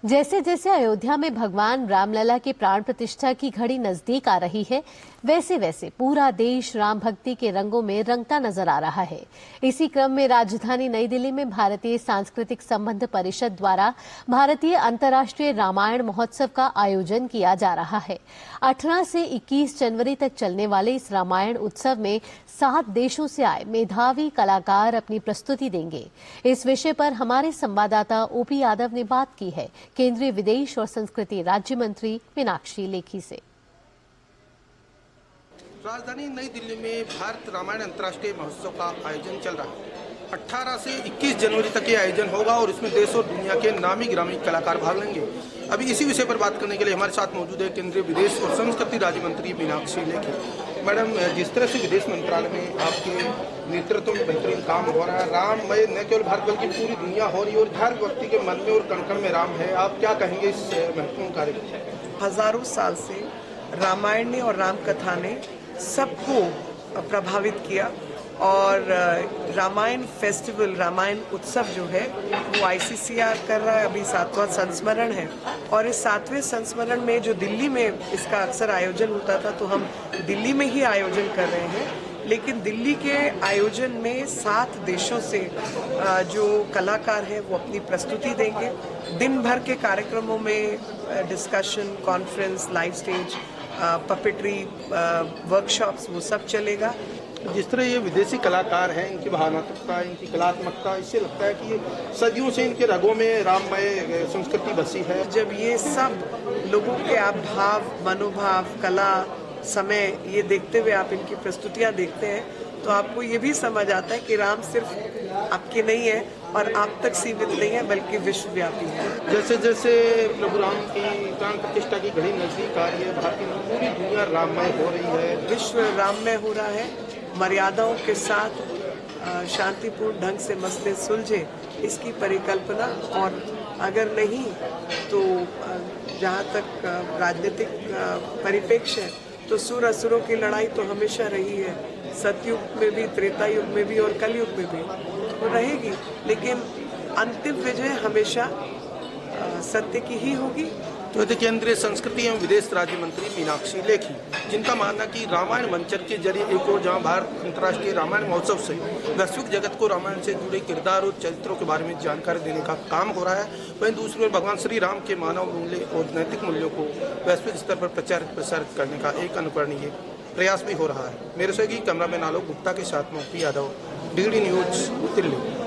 जैसे जैसे अयोध्या में भगवान रामलला के प्राण प्रतिष्ठा की घड़ी नजदीक आ रही है, वैसे वैसे पूरा देश राम भक्ति के रंगों में रंगता नजर आ रहा है। इसी क्रम में राजधानी नई दिल्ली में भारतीय सांस्कृतिक संबंध परिषद द्वारा भारतीय अंतर्राष्ट्रीय रामायण महोत्सव का आयोजन किया जा रहा है। 18 से 21 जनवरी तक चलने वाले इस रामायण उत्सव में 7 देशों से आए मेधावी कलाकार अपनी प्रस्तुति देंगे। इस विषय पर हमारे संवाददाता ओपी यादव ने बात की है केंद्रीय विदेश और संस्कृति राज्य मंत्री मीनाक्षी लेखी से। राजधानी नई दिल्ली में भारत रामायण अंतर्राष्ट्रीय महोत्सव का आयोजन चल रहा है। 18 से 21 जनवरी तक ये आयोजन होगा और इसमें देश और दुनिया के नामी गिरामी कलाकार भाग लेंगे। अभी इसी विषय पर बात करने के लिए हमारे साथ मौजूद है केंद्रीय विदेश और संस्कृति राज्य मंत्री मीनाक्षी लेखी। मैडम, जिस तरह से विदेश मंत्रालय में आपके नेतृत्व में बेहतरीन काम हो रहा है, राममय न केवल भारत बल्कि पूरी दुनिया हो रही है और हर व्यक्ति के मन में और कण कण में राम है, आप क्या कहेंगे इस महत्वपूर्ण कार्य को? हजारों साल से रामायण ने और राम कथा ने सबको प्रभावित किया और रामायण फेस्टिवल, रामायण उत्सव जो है वो आईसीसीआर कर रहा है। अभी 7वां संस्मरण है और इस 7वें संस्मरण में जो दिल्ली में इसका अक्सर आयोजन होता था, तो हम दिल्ली में ही आयोजन कर रहे हैं। लेकिन दिल्ली के आयोजन में 7 देशों से जो कलाकार हैं वो अपनी प्रस्तुति देंगे। दिन भर के कार्यक्रमों में discussion, conference, live stage, puppetry, workshops, वो सब चलेगा। जिस तरह ये विदेशी कलाकार हैं, इनकी भावनात्मकता, इनकी कलात्मकता, इससे लगता है कि सदियों से इनके रगों में राममय संस्कृति बसी है। जब ये सब लोगों के आप भाव, मनोभाव, कला, समय ये देखते हुए आप इनकी प्रस्तुतियां देखते हैं, तो आपको ये भी समझ आता है कि राम सिर्फ आपके नहीं है और आप तक सीमित नहीं है, बल्कि विश्वव्यापी है। जैसे जैसे प्रभु राम की प्राण प्रतिष्ठा की घड़ी नजदीक आ रही है, भारतीय पूरी दुनिया राममय हो रही है, विश्व राममय हो रहा है। मर्यादाओं के साथ शांतिपूर्ण ढंग से मसले सुलझे, इसकी परिकल्पना। और अगर नहीं तो जहाँ तक राजनीतिक परिप्रेक्ष्य है, तो सुर असुरों की लड़ाई तो हमेशा रही है, सतयुग में भी, त्रेता युग में भी और कलयुग में भी तो रहेगी। लेकिन अंतिम विजय हमेशा सत्य की ही होगी। तो केंद्रीय संस्कृति एवं विदेश राज्य मंत्री मीनाक्षी लेखी, जिनका मानना कि रामायण मंचन के जरिए एक और जहां भारत अंतर्राष्ट्रीय रामायण महोत्सव से वैश्विक जगत को रामायण से जुड़े किरदार और चरित्रों के बारे में जानकारी देने का काम हो रहा है, वहीं दूसरी ओर भगवान श्री राम के मानव मूल्य और नैतिक मूल्यों को वैश्विक स्तर पर प्रचारित प्रसारित करने का एक अनुकरणीय प्रयास भी हो रहा है। मेरे सहयोगी कैमरामैन आलोक गुप्ता के साथ में OP Yadav, DD news, Delhi.